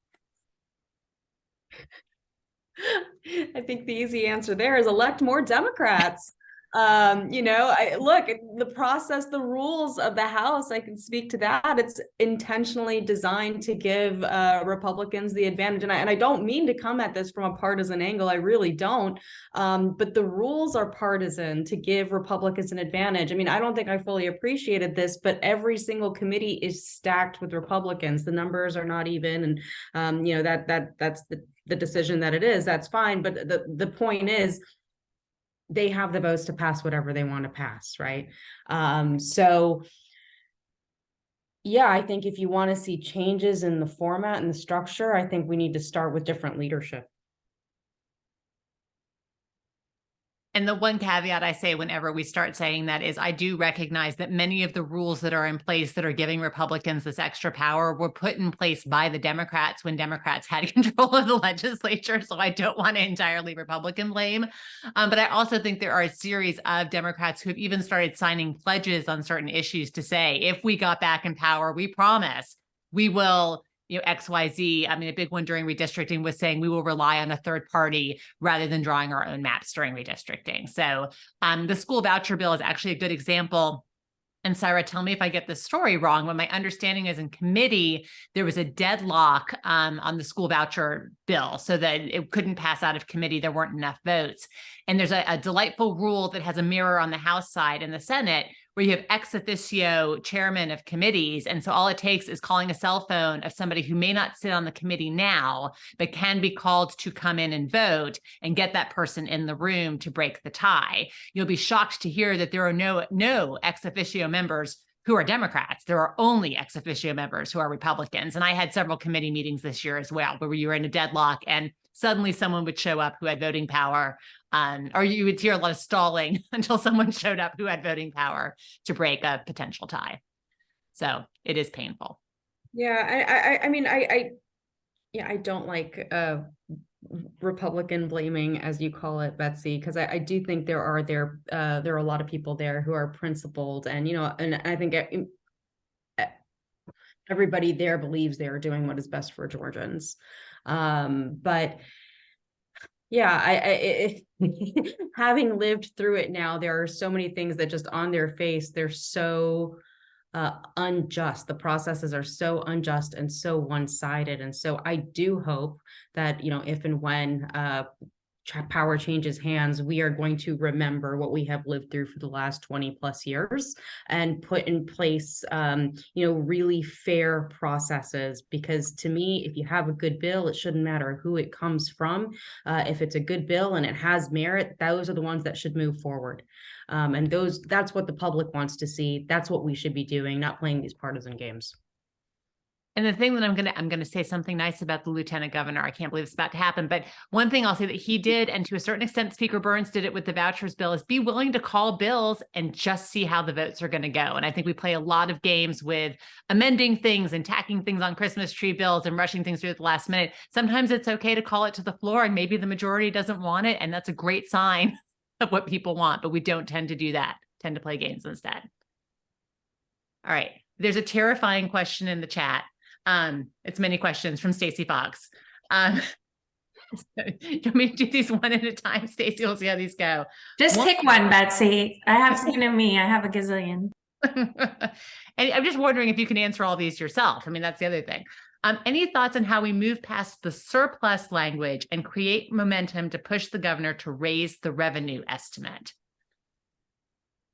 I think the easy answer there is elect more Democrats. Look, the process, the rules of the House, I can speak to that. It's intentionally designed to give Republicans the advantage. And I don't mean to come at this from a partisan angle. I really don't. But the rules are partisan to give Republicans an advantage. I mean, I don't think I fully appreciated this, but every single committee is stacked with Republicans. The numbers are not even. And, that's the decision that it is. That's fine. But the point is, they have the votes to pass whatever they want to pass, right? So yeah, I think if you want to see changes in the format and the structure, I think we need to start with different leadership. And the one caveat I say whenever we start saying that is I do recognize that many of the rules that are in place that are giving Republicans this extra power were put in place by the Democrats when Democrats had control of the legislature. So I don't want to entirely Republican blame. But I also think there are a series of Democrats who have even started signing pledges on certain issues to say, if we got back in power, we promise we will XYZ. I mean, a big one during redistricting was saying we will rely on a third party rather than drawing our own maps during redistricting. So the school voucher bill is actually a good example. And Saira, tell me if I get this story wrong, but my understanding is in committee, there was a deadlock on the school voucher bill so that it couldn't pass out of committee. There weren't enough votes. And there's a delightful rule that has a mirror on the House side and the Senate where you have ex officio chairman of committees. And so all it takes is calling a cell phone of somebody who may not sit on the committee now, but can be called to come in and vote and get that person in the room to break the tie. You'll be shocked to hear that there are no ex officio members who are Democrats. There are only ex officio members who are Republicans. And I had several committee meetings this year as well, where you were in a deadlock and suddenly someone would show up who had voting power, or you would hear a lot of stalling until someone showed up who had voting power to break a potential tie. So it is painful. Yeah, I mean, I don't like Republican blaming, as you call it, Betsy, because I do think there are a lot of people there who are principled, and and I think everybody there believes they are doing what is best for Georgians. But yeah, having lived through it now, there are so many things that just on their face, they're so unjust. The processes are so unjust and so one-sided. And so I do hope that, if and when power changes hands, we are going to remember what we have lived through for the last 20 plus years and put in place, really fair processes. Because to me, if you have a good bill, it shouldn't matter who it comes from. If it's a good bill and it has merit, those are the ones that should move forward. And that's what the public wants to see. That's what we should be doing, not playing these partisan games. And the thing that I'm gonna say something nice about the lieutenant governor. I can't believe it's about to happen. But one thing I'll say that he did, and to a certain extent, Speaker Burns did it with the vouchers bill, is be willing to call bills and just see how the votes are going to go. And I think we play a lot of games with amending things and tacking things on Christmas tree bills and rushing things through at the last minute. Sometimes it's okay to call it to the floor, and maybe the majority doesn't want it, and that's a great sign of what people want. But we don't tend to do that. Tend to play games instead. All right. There's a terrifying question in the chat. It's many questions from Stacy Fox. So, do you want me to do these one at a time, Stacy? We'll see how these go. Just pick one, Betsy. I have, me, I have a gazillion. And I'm just wondering if you can answer all these yourself. I mean, that's the other thing. Any thoughts on how we move past the surplus language and create momentum to push the governor to raise the revenue estimate?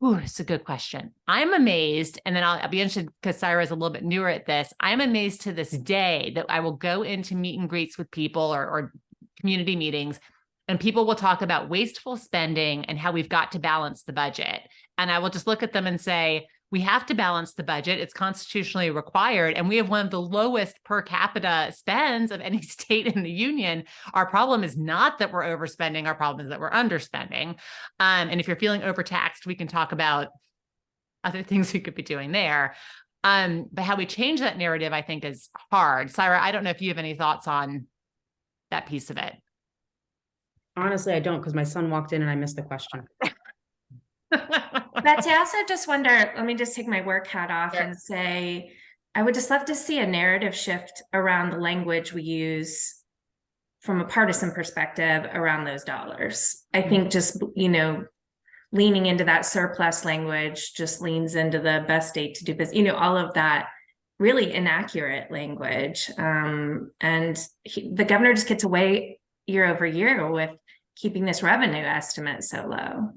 Ooh, it's a good question. I'm amazed, and then I'll be interested because Saira is a little bit newer at this. I'm amazed to this day that I will go into meet and greets with people or community meetings, and people will talk about wasteful spending and how we've got to balance the budget. And I will just look at them and say, we have to balance the budget. It's constitutionally required. And we have one of the lowest per capita spends of any state in the union. Our problem is not that we're overspending. Our problem is that we're underspending. And if you're feeling overtaxed, we can talk about other things we could be doing there. But how we change that narrative, I think, is hard. Saira, I don't know if you have any thoughts on that piece of it. Honestly, I don't, because my son walked in and I missed the question. Betsy, I also just wonder, let me just take my work hat off and say, I would just love to see a narrative shift around the language we use from a partisan perspective around those dollars. I think just, leaning into that surplus language just leans into the best state to do business, all of that really inaccurate language. And the governor just gets away year over year with keeping this revenue estimate so low.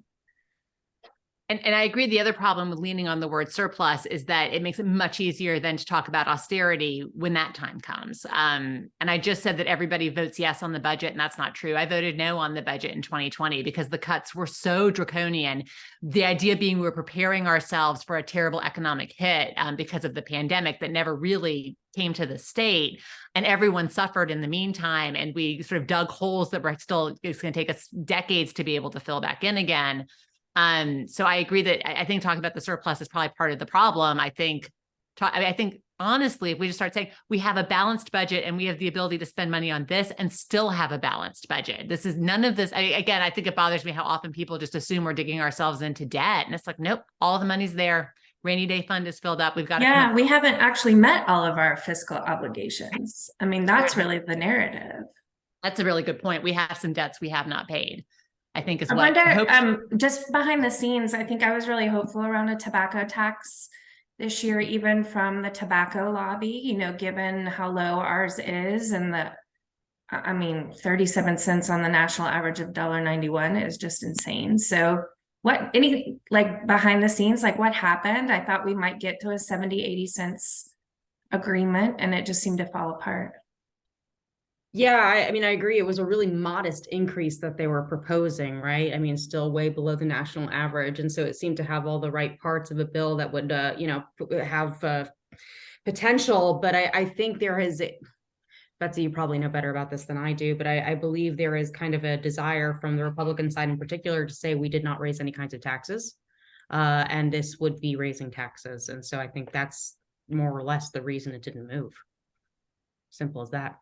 And I agree. The other problem with leaning on the word surplus is that it makes it much easier than to talk about austerity when that time comes. And I just said that everybody votes yes on the budget, and that's not true. I voted no on the budget in 2020 because the cuts were so draconian. The idea being we were preparing ourselves for a terrible economic hit because of the pandemic that never really came to the state, and everyone suffered in the meantime. And we sort of dug holes that were still, it's going to take us decades to be able to fill back in again. So I agree that I think talking about the surplus is probably part of the problem. I think honestly, if we just start saying we have a balanced budget and we have the ability to spend money on this and still have a balanced budget. This is none of this. I think it bothers me how often people just assume we're digging ourselves into debt. And it's like, nope, all the money's there. Rainy day fund is filled up. We've got to we haven't actually met all of our fiscal obligations. I mean, that's really the narrative. That's a really good point. We have some debts we have not paid. I think is I what wonder, just behind the scenes, I think I was really hopeful around a tobacco tax this year, even from the tobacco lobby, given how low ours is, and 37 cents on the national average of $1.91 is just insane. So behind the scenes, what happened? I thought we might get to a 70-80 cents agreement, and it just seemed to fall apart. Yeah, I agree. It was a really modest increase that they were proposing, right? Still way below the national average. And so it seemed to have all the right parts of a bill that would, have potential. But I think there is, Betsy, you probably know better about this than I do, but I believe there is kind of a desire from the Republican side in particular to say we did not raise any kinds of taxes. And this would be raising taxes. And so I think that's more or less the reason it didn't move. Simple as that.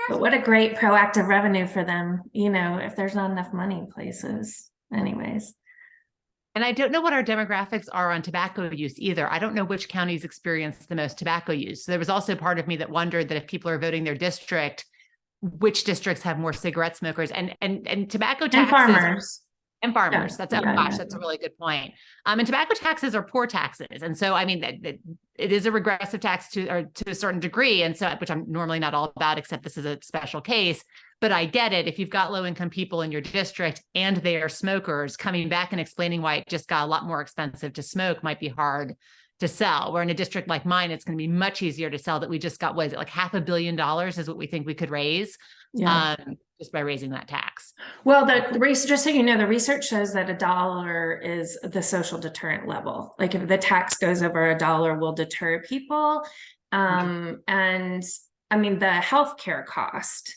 But what a great proactive revenue for them, if there's not enough money places anyways. And I don't know what our demographics are on tobacco use either. I don't know which counties experience the most tobacco use. So there was also part of me that wondered that if people are voting their district, which districts have more cigarette smokers and tobacco taxes. And farmers. And farmers, Yeah, that's, oh yeah, gosh, yeah. that's a really good point. And tobacco taxes are poor taxes. And so, I mean, it is a regressive tax to a certain degree. And so, which I'm normally not all about, except this is a special case, but I get it. If you've got low income people in your district and they are smokers, coming back and explaining why it just got a lot more expensive to smoke might be hard to sell. Where in a district like mine, it's going to be much easier to sell that we just got, what is it, like $500 million is what we think we could raise. Yeah. Just by raising that tax. Well, the research, just so you know, the research shows that $1 is the social deterrent level. Like if the tax goes over $1 will deter people. And I mean, the healthcare cost,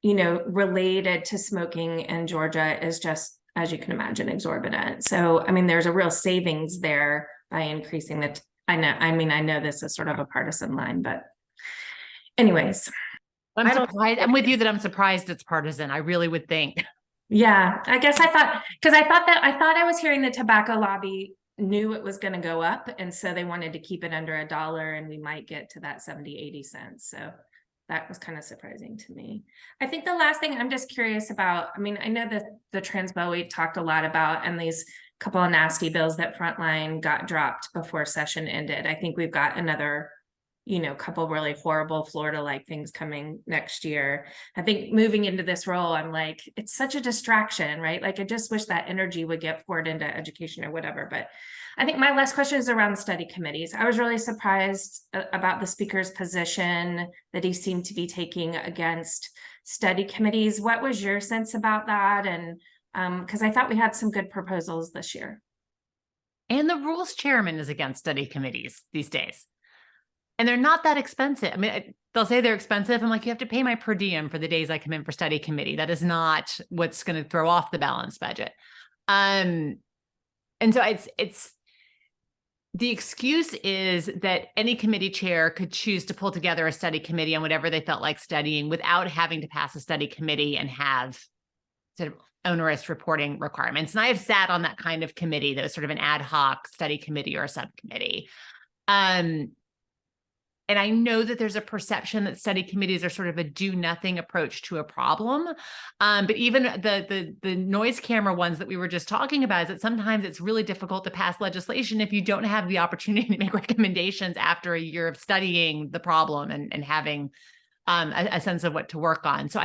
you know, related to smoking in Georgia is just, as you can imagine, exorbitant. So, I mean, there's a real savings there by increasing the, I know this is sort of a partisan line, but anyways. I'm surprised. I'm with you that I'm surprised it's partisan. I really would think. Yeah, I guess I thought, because I thought I was hearing the tobacco lobby knew it was going to go up. And so they wanted to keep it under $1 and we might get to that 70, 80 cents. So that was kind of surprising to me. I think the last thing I'm just curious about, I mean, I know that the trans bill we talked a lot about and these couple of nasty bills that Frontline got dropped before session ended. I think we've got another, you know, couple really horrible Florida-like things coming next year. I think moving into this role, I'm like, it's such a distraction, right? Like, I just wish that energy would get poured into education or whatever. But I think my last question is around study committees. I was really surprised about the speaker's position that he seemed to be taking against study committees. What was your sense about that? And because I thought we had some good proposals this year. And the rules chairman is against study committees these days. And they're not that expensive. I mean, they'll say they're expensive. I'm like, you have to pay my per diem for the days I come in for study committee. That is not what's going to throw off the balanced budget. And so it's the excuse is that any committee chair could choose to pull together a study committee on whatever they felt like studying without having to pass a study committee and have sort of onerous reporting requirements. And I have sat on that kind of committee that was sort of an ad hoc study committee or a subcommittee. And I know that there's a perception that study committees are sort of a do nothing approach to a problem. But even the noise camera ones that we were just talking about is that sometimes it's really difficult to pass legislation if you don't have the opportunity to make recommendations after a year of studying the problem and having a sense of what to work on. So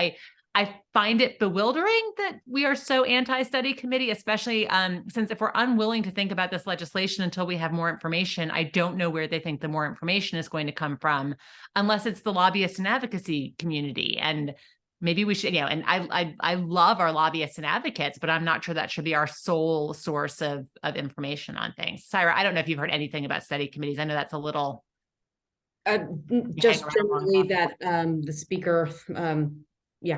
I find it bewildering that we are so anti-study committee, especially since if we're unwilling to think about this legislation until we have more information, I don't know where they think the more information is going to come from, unless it's the lobbyist and advocacy community. And maybe we should, you know, and I love our lobbyists and advocates, but I'm not sure that should be our sole source of information on things. Saira, I don't know if you've heard anything about study committees. I know that's a little. Just generally that the speaker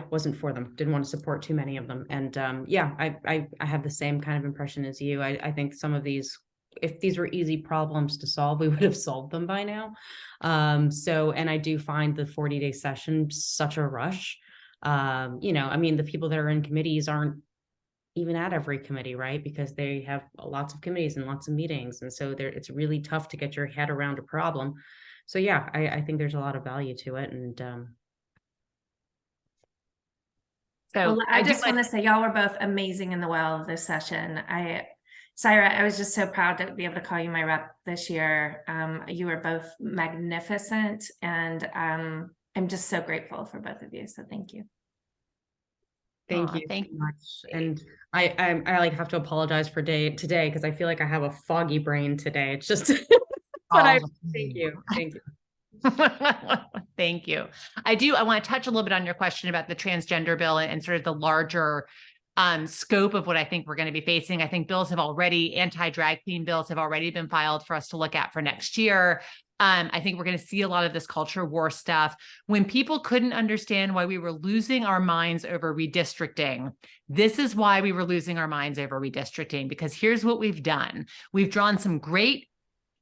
wasn't for them, didn't want to support too many of them. And I have the same kind of impression as you. I think some of these, if these were easy problems to solve, we would have solved them by now. And I do find the 40-day session such a rush. You know, I mean, the people that are in committees aren't even at every committee, right? Because they have lots of committees and lots of meetings. And so it's really tough to get your head around a problem. So yeah, I think there's a lot of value to it. And So well, I just want to say y'all were both amazing in the well of this session. Saira, I was just so proud to be able to call you my rep this year. You were both magnificent, and I'm just so grateful for both of you. So thank you. Thank you so much. And I like have to apologize for today because I feel like I have a foggy brain today. It's just but thank you. Thank you. I want to touch a little bit on your question about the transgender bill and sort of the larger scope of what I think we're going to be facing. I think anti-drag queen bills have already been filed for us to look at for next year. I think we're going to see a lot of this culture war stuff. When people couldn't understand why we were losing our minds over redistricting, this is why we were losing our minds over redistricting, because here's what we've done. We've drawn some great,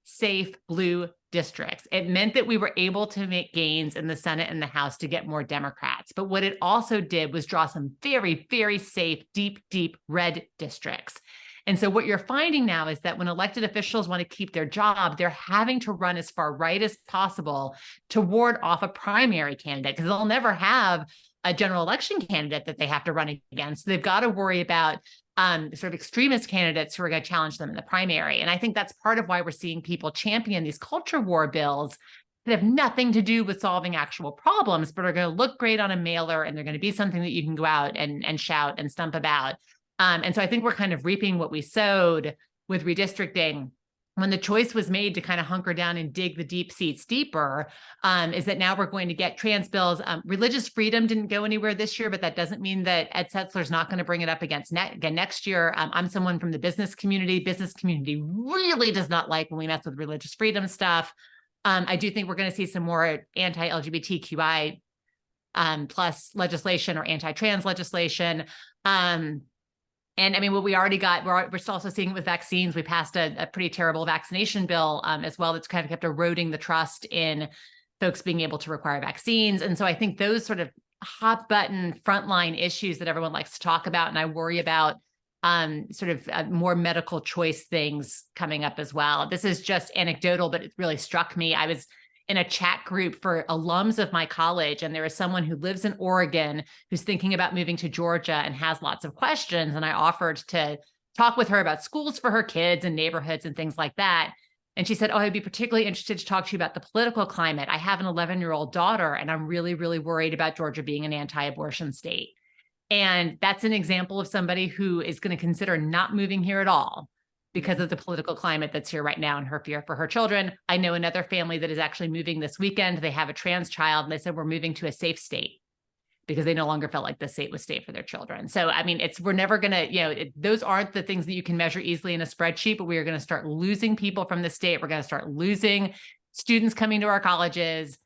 safe blue districts. It meant that we were able to make gains in the Senate and the House to get more Democrats. But what it also did was draw some very, very safe, deep, deep red districts. And so what you're finding now is that when elected officials want to keep their job, they're having to run as far right as possible to ward off a primary candidate, because they'll never have a general election candidate that they have to run against. They've got to worry about sort of extremist candidates who are going to challenge them in the primary. And I think that's part of why we're seeing people champion these culture war bills that have nothing to do with solving actual problems, but are going to look great on a mailer, and they're going to be something that you can go out and shout and stump about. And so I think we're kind of reaping what we sowed with redistricting. When the choice was made to kind of hunker down and dig the deep seats deeper, is that now we're going to get trans bills. Religious freedom didn't go anywhere this year, but that doesn't mean that Ed Setzler's not going to bring it up again next year. I'm someone from the business community. Business community really does not like when we mess with religious freedom stuff. I do think we're going to see some more anti-LGBTQI plus legislation or anti-trans legislation. And I mean, what we already got, we're still also seeing it with vaccines. We passed a pretty terrible vaccination bill as well that's kind of kept eroding the trust in folks being able to require vaccines. And so I think those sort of hot button frontline issues that everyone likes to talk about, and I worry about sort of more medical choice things coming up as well. This is just anecdotal, but it really struck me. I was in a chat group for alums of my college, and there is someone who lives in Oregon who's thinking about moving to Georgia and has lots of questions. And I offered to talk with her about schools for her kids and neighborhoods and things like that. And she said, oh, I'd be particularly interested to talk to you about the political climate. I have an 11-year-old daughter, and I'm really, really worried about Georgia being an anti-abortion state. And that's an example of somebody who is going to consider not moving here at all because of the political climate that's here right now and her fear for her children. I know another family that is actually moving this weekend. They have a trans child, and they said, we're moving to a safe state because they no longer felt like the state was safe for their children. So, I mean, we're never going to, those aren't the things that you can measure easily in a spreadsheet, but we are going to start losing people from the state. We're going to start losing students coming to our colleges.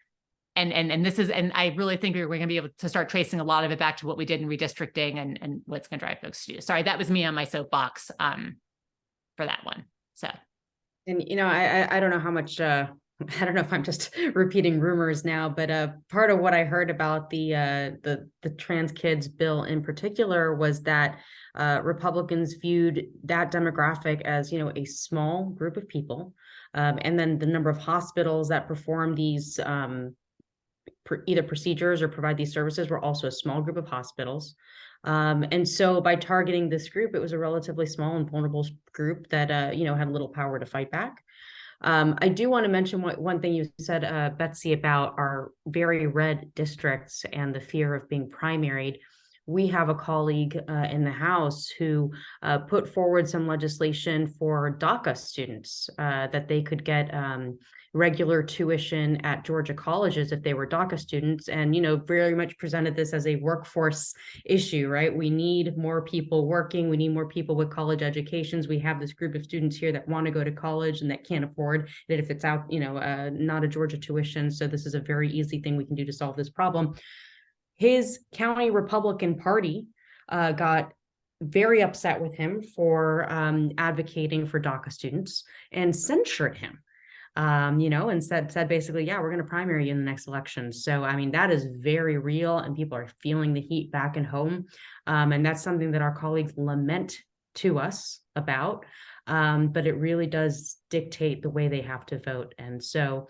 And this is, and I really think we're going to be able to start tracing a lot of it back to what we did in redistricting and what's going to drive folks to do. Sorry, that was me on my soapbox for that one. So, and I don't know how much I don't know if I'm just repeating rumors now, but part of what I heard about the trans kids bill in particular was that Republicans viewed that demographic as a small group of people, and then the number of hospitals that perform these either procedures or provide these services were also a small group of hospitals. And so by targeting this group, it was a relatively small and vulnerable group that, had little power to fight back. I do want to mention one thing you said, Betsy, about our very red districts and the fear of being primaried. We have a colleague in the House who put forward some legislation for DACA students that they could get regular tuition at Georgia colleges if they were DACA students, and very much presented this as a workforce issue, right? We need more people working. We need more people with college educations. We have this group of students here that want to go to college and that can't afford it if it's out, not a Georgia tuition. So this is a very easy thing we can do to solve this problem. His county Republican Party got very upset with him for advocating for DACA students and censured him. And said basically, yeah, we're going to primary you in the next election. So, I mean, that is very real, and people are feeling the heat back at home. And that's something that our colleagues lament to us about. But it really does dictate the way they have to vote. And so,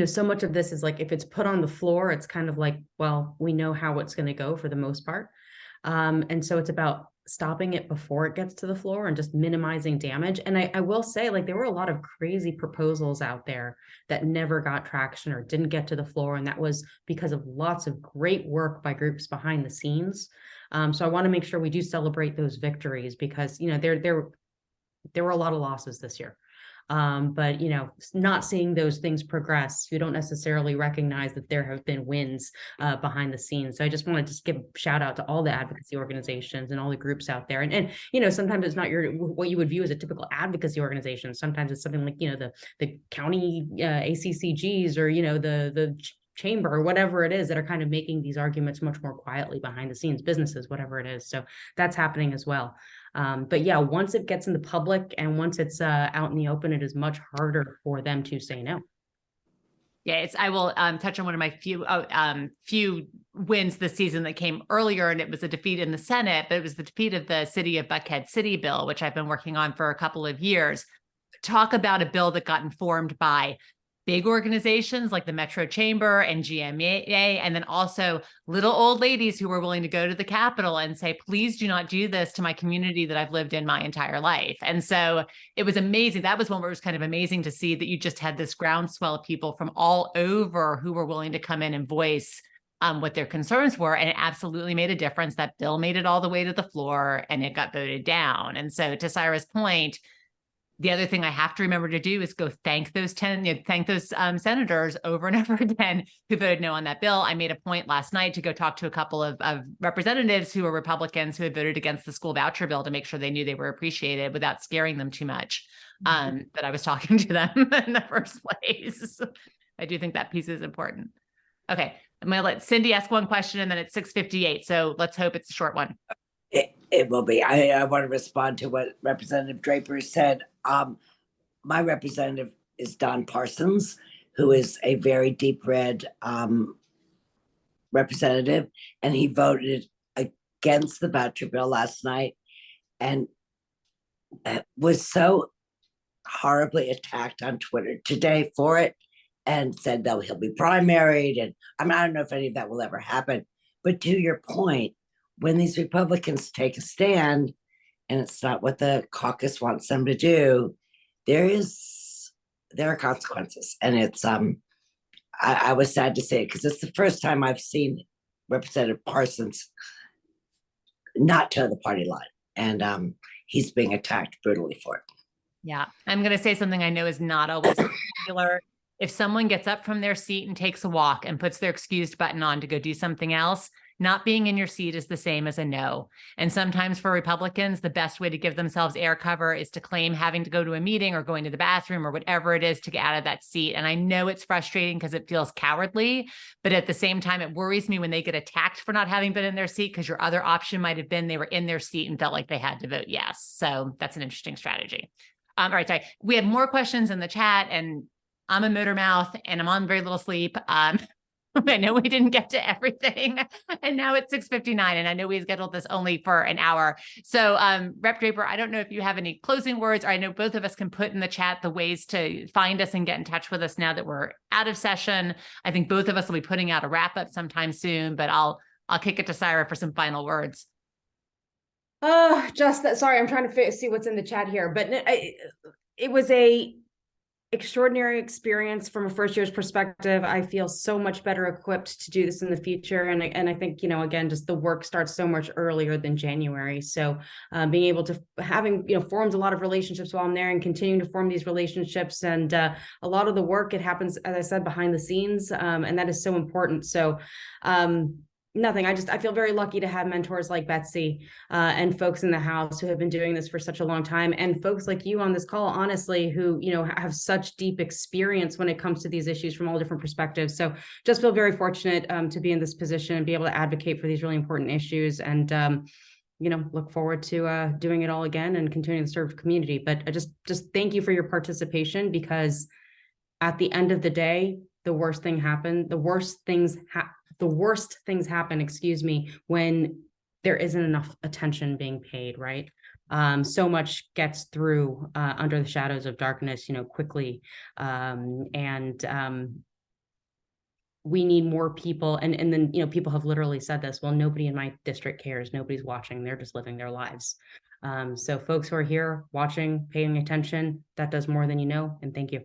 so much of this is like, if it's put on the floor, it's kind of like, well, we know how it's going to go for the most part. And so it's about stopping it before it gets to the floor and just minimizing damage. And I will say, like, there were a lot of crazy proposals out there that never got traction or didn't get to the floor. And that was because of lots of great work by groups behind the scenes. So I want to make sure we do celebrate those victories because, there were a lot of losses this year. But not seeing those things progress, you don't necessarily recognize that there have been wins behind the scenes. So I just want to just give a shout out to all the advocacy organizations and all the groups out there. And sometimes it's not what you would view as a typical advocacy organization. Sometimes it's something like the county ACCGs or the chamber or whatever it is that are kind of making these arguments much more quietly behind the scenes, businesses, whatever it is. So that's happening as well. But yeah, once it gets in the public and once it's out in the open, it is much harder for them to say no. Yeah, I will touch on one of my few wins this season that came earlier, and it was a defeat in the Senate, but it was the defeat of the City of Buckhead City bill, which I've been working on for a couple of years. Talk about a bill that got informed by big organizations like the Metro Chamber and GMA, and then also little old ladies who were willing to go to the Capitol and say, please do not do this to my community that I've lived in my entire life. And so it was amazing. That was one where it was kind of amazing to see that you just had this groundswell of people from all over who were willing to come in and voice what their concerns were. And it absolutely made a difference. That bill made it all the way to the floor and it got voted down. And so to Saira's point, the other thing I have to remember to do is go thank those senators over and over again who voted no on that bill. I made a point last night to go talk to a couple of representatives who were Republicans who had voted against the school voucher bill to make sure they knew they were appreciated without scaring them too much, that I was talking to them in the first place. I do think that piece is important. Okay, I'm going to let Cindy ask one question and then it's 6:58. So let's hope it's a short one. It will be. I want to respond to what Representative Draper said. My representative is Don Parsons, who is a very deep red representative, and he voted against the voucher bill last night and was so horribly attacked on Twitter today for it and said that he'll be primaried. And I mean, I don't know if any of that will ever happen, but to your point, when these Republicans take a stand and it's not what the caucus wants them to do, there are consequences. And it's I was sad to say it because it's the first time I've seen Representative Parsons not toe the party line, and he's being attacked brutally for it. Yeah, I'm going to say something I know is not always popular. If someone gets up from their seat and takes a walk and puts their excused button on to go do something else, not being in your seat is the same as a no. And sometimes for Republicans, the best way to give themselves air cover is to claim having to go to a meeting or going to the bathroom or whatever it is to get out of that seat. And I know it's frustrating because it feels cowardly, but at the same time, it worries me when they get attacked for not having been in their seat because your other option might have been they were in their seat and felt like they had to vote yes. So that's an interesting strategy. All right, sorry. We have more questions in the chat and I'm a motor mouth and I'm on very little sleep. I know we didn't get to everything and now it's 6:59 and I know we scheduled this only for an hour. So Rep Draper, I don't know if you have any closing words, or I know both of us can put in the chat the ways to find us and get in touch with us now that we're out of session. I think both of us will be putting out a wrap up sometime soon, but I'll kick it to Saira for some final words. Just that, sorry, I'm trying to see what's in the chat here, but it was a extraordinary experience from a first year's perspective. I feel so much better equipped to do this in the future. And I think, again, just the work starts so much earlier than January. So being able to formed a lot of relationships while I'm there and continuing to form these relationships. And a lot of the work, it happens, as I said, behind the scenes. And that is so important. So nothing. I feel very lucky to have mentors like Betsy and folks in the house who have been doing this for such a long time, and folks like you on this call, honestly, who, have such deep experience when it comes to these issues from all different perspectives. So just feel very fortunate to be in this position and be able to advocate for these really important issues, and look forward to doing it all again and continuing to serve the community. But I just thank you for your participation, because at the end of the day, the worst things happen, when there isn't enough attention being paid, right? So much gets through under the shadows of darkness, quickly. We need more people. And then, people have literally said this, well, nobody in my district cares. Nobody's watching. They're just living their lives. So folks who are here watching, paying attention, that does more than you know. And thank you.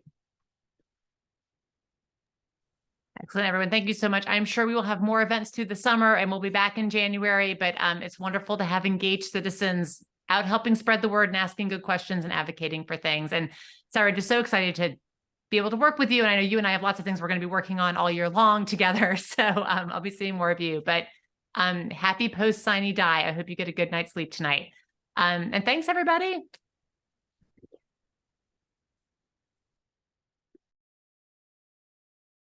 Excellent, everyone. Thank you so much. I'm sure we will have more events through the summer and we'll be back in January, but it's wonderful to have engaged citizens out helping spread the word and asking good questions and advocating for things. And Saira, just so excited to be able to work with you. And I know you and I have lots of things we're going to be working on all year long together. So I'll be seeing more of you, but happy post-sine die. I hope you get a good night's sleep tonight. And thanks, everybody.